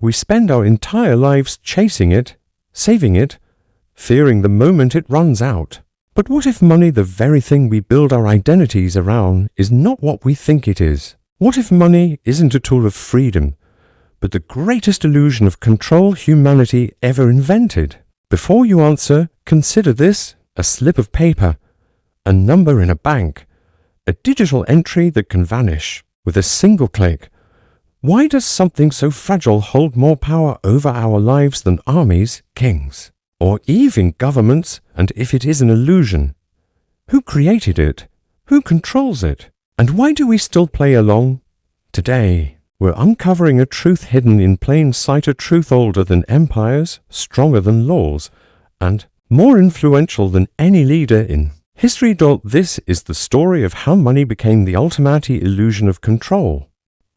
We spend our entire lives chasing it, saving it, fearing the moment it runs out. But what if money, the very thing we build our identities around, is not what we think it is? What if money isn't a tool of freedom, but the greatest illusion of control humanity ever invented? Before you answer, consider this: a slip of paper, a number in a bank, a digital entry that can vanish with a single click. Why does something so fragile hold more power over our lives than armies, kings, or even governments? And if it is an illusion, who created it? Who controls it? And why do we still play along? Today, we're uncovering a truth hidden in plain sight, a truth older than empires, stronger than laws, and more influential than any leader in history. This is the story of how money became the ultimate illusion of control.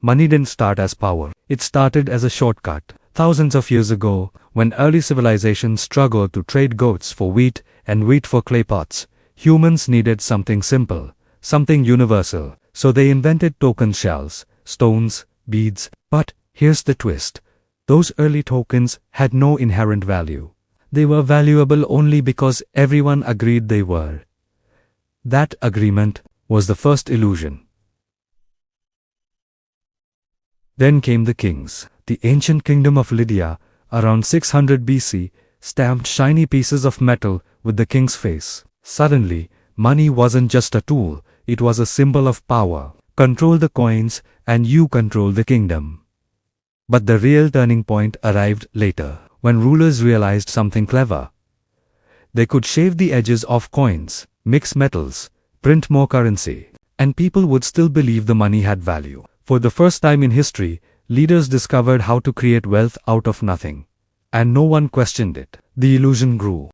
Money didn't start as power. It started as a shortcut. Thousands of years ago, when early civilizations struggled to trade goats for wheat and wheat for clay pots, humans needed something simple, something universal. So they invented token shells, stones, beads. But here's the twist. Those early tokens had no inherent value. They were valuable only because everyone agreed they were. That agreement was the first illusion. Then came the kings. The ancient kingdom of Lydia, around 600 BC, stamped shiny pieces of metal with the king's face. Suddenly, money wasn't just a tool, it was a symbol of power. Control the coins, and you control the kingdom. But the real turning point arrived later, when rulers realized something clever. They could shave the edges off coins, mix metals, print more currency, and people would still believe the money had value. For the first time in history, leaders discovered how to create wealth out of nothing. And no one questioned it. The illusion grew.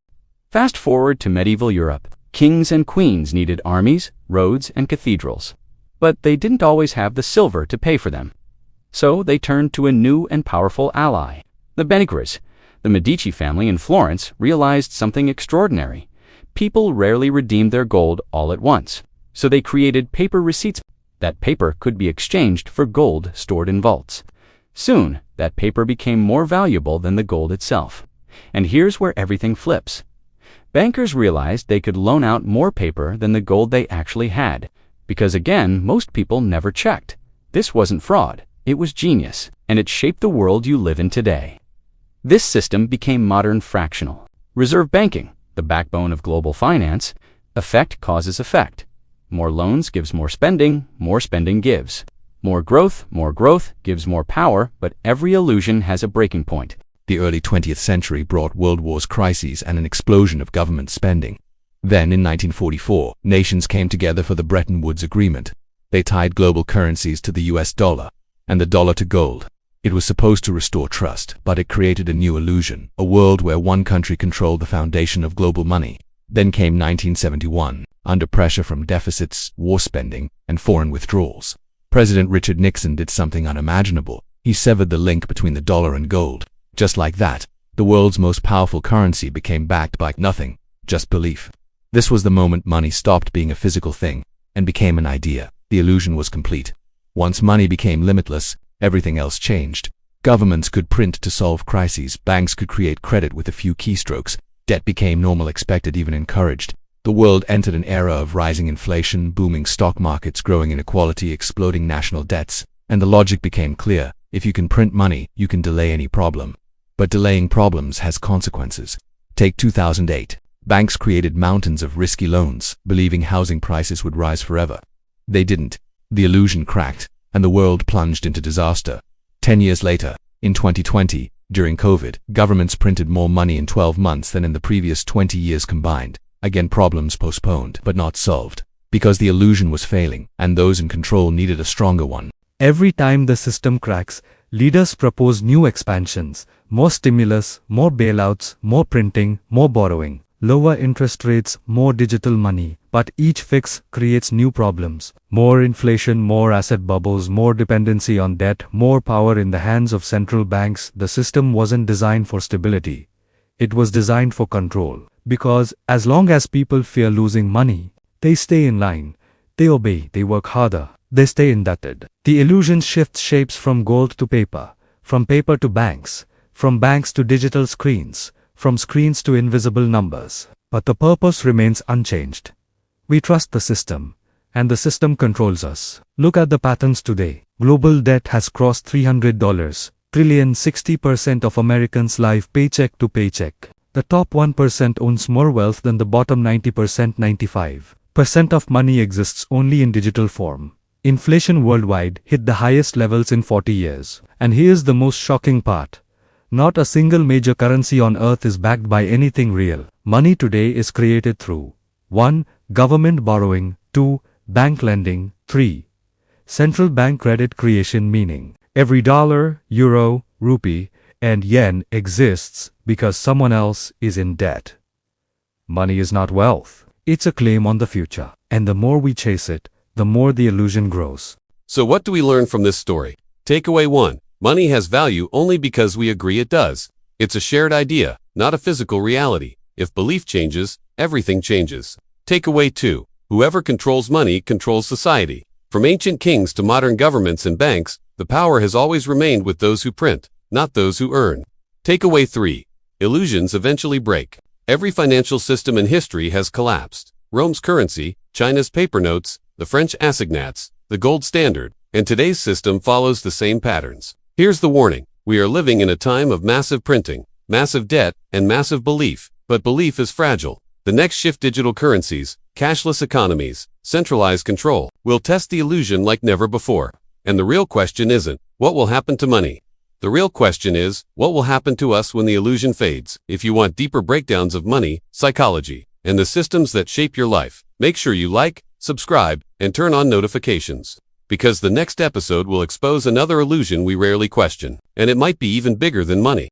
Fast forward to medieval Europe. Kings and queens needed armies, roads, and cathedrals. But they didn't always have the silver to pay for them. So they turned to a new and powerful ally. The Benigres, the Medici family in Florence, realized something extraordinary. People rarely redeemed their gold all at once. So they created paper receipts. That paper could be exchanged for gold stored in vaults. Soon, that paper became more valuable than the gold itself. And here's where everything flips. Bankers realized they could loan out more paper than the gold they actually had. Because again, most people never checked. This wasn't fraud, it was genius, and it shaped the world you live in today. This system became modern fractional reserve banking, the backbone of global finance. Effect causes effect. More loans gives more spending gives more growth gives more power, but every illusion has a breaking point. The early 20th century brought world wars, crises, and an explosion of government spending. Then, in 1944, nations came together for the Bretton Woods Agreement. They tied global currencies to the US dollar, and the dollar to gold. It was supposed to restore trust, but it created a new illusion, a world where one country controlled the foundation of global money. Then came 1971, under pressure from deficits, war spending, and foreign withdrawals. President Richard Nixon did something unimaginable. He severed the link between the dollar and gold. Just like that, the world's most powerful currency became backed by nothing, just belief. This was the moment money stopped being a physical thing and became an idea. The illusion was complete. Once money became limitless, everything else changed. Governments could print to solve crises, banks could create credit with a few keystrokes, debt became normal, expected, even encouraged. The world entered an era of rising inflation, booming stock markets, growing inequality, exploding national debts, and the logic became clear. If you can print money, you can delay any problem. But delaying problems has consequences. Take 2008. Banks created mountains of risky loans, believing housing prices would rise forever. They didn't. The illusion cracked, and the world plunged into disaster. 10 years later, in 2020, during COVID, governments printed more money in 12 months than in the previous 20 years combined. Again, problems postponed, but not solved. Because the illusion was failing, and those in control needed a stronger one. Every time the system cracks, leaders propose new expansions, more stimulus, more bailouts, more printing, more borrowing, lower interest rates, more digital money. But each fix creates new problems. More inflation, more asset bubbles, more dependency on debt, more power in the hands of central banks. The system wasn't designed for stability. It was designed for control. Because as long as people fear losing money, they stay in line, they obey, they work harder, they stay indebted. The illusion shifts shapes from gold to paper, From paper to banks, from banks to digital screens, from screens to invisible numbers. But the purpose remains unchanged. We trust the system, and the system controls us. Look at the patterns today. Global debt has crossed $300 trillion, 60% of Americans live paycheck to paycheck. The top 1% owns more wealth than the bottom 90%. 95% of money exists only in digital form. Inflation worldwide hit the highest levels in 40 years. And here's the most shocking part. Not a single major currency on earth is backed by anything real. Money today is created through 1. Government borrowing, 2. Bank lending, 3. Central bank credit creation, meaning every dollar, euro, rupee, and yen exists because someone else is in debt. Money is not wealth. It's a claim on the future. And the more we chase it, the more the illusion grows. So what do we learn from this story? Takeaway 1. Money has value only because we agree it does. It's a shared idea, not a physical reality. If belief changes, everything changes. Takeaway 2. Whoever controls money controls society. From ancient kings to modern governments and banks, the power has always remained with those who print, not those who earn. Takeaway 3. Illusions eventually break. Every financial system in history has collapsed. Rome's currency, China's paper notes, the French assignats, the gold standard, and today's system follows the same patterns. Here's the warning. We are living in a time of massive printing, massive debt, and massive belief, but belief is fragile. The next shift, digital currencies, cashless economies, centralized control, will test the illusion like never before. And the real question isn't, what will happen to money? The real question is, what will happen to us when the illusion fades? If you want deeper breakdowns of money, psychology, and the systems that shape your life, make sure you like, subscribe, and turn on notifications. Because the next episode will expose another illusion we rarely question, and it might be even bigger than money.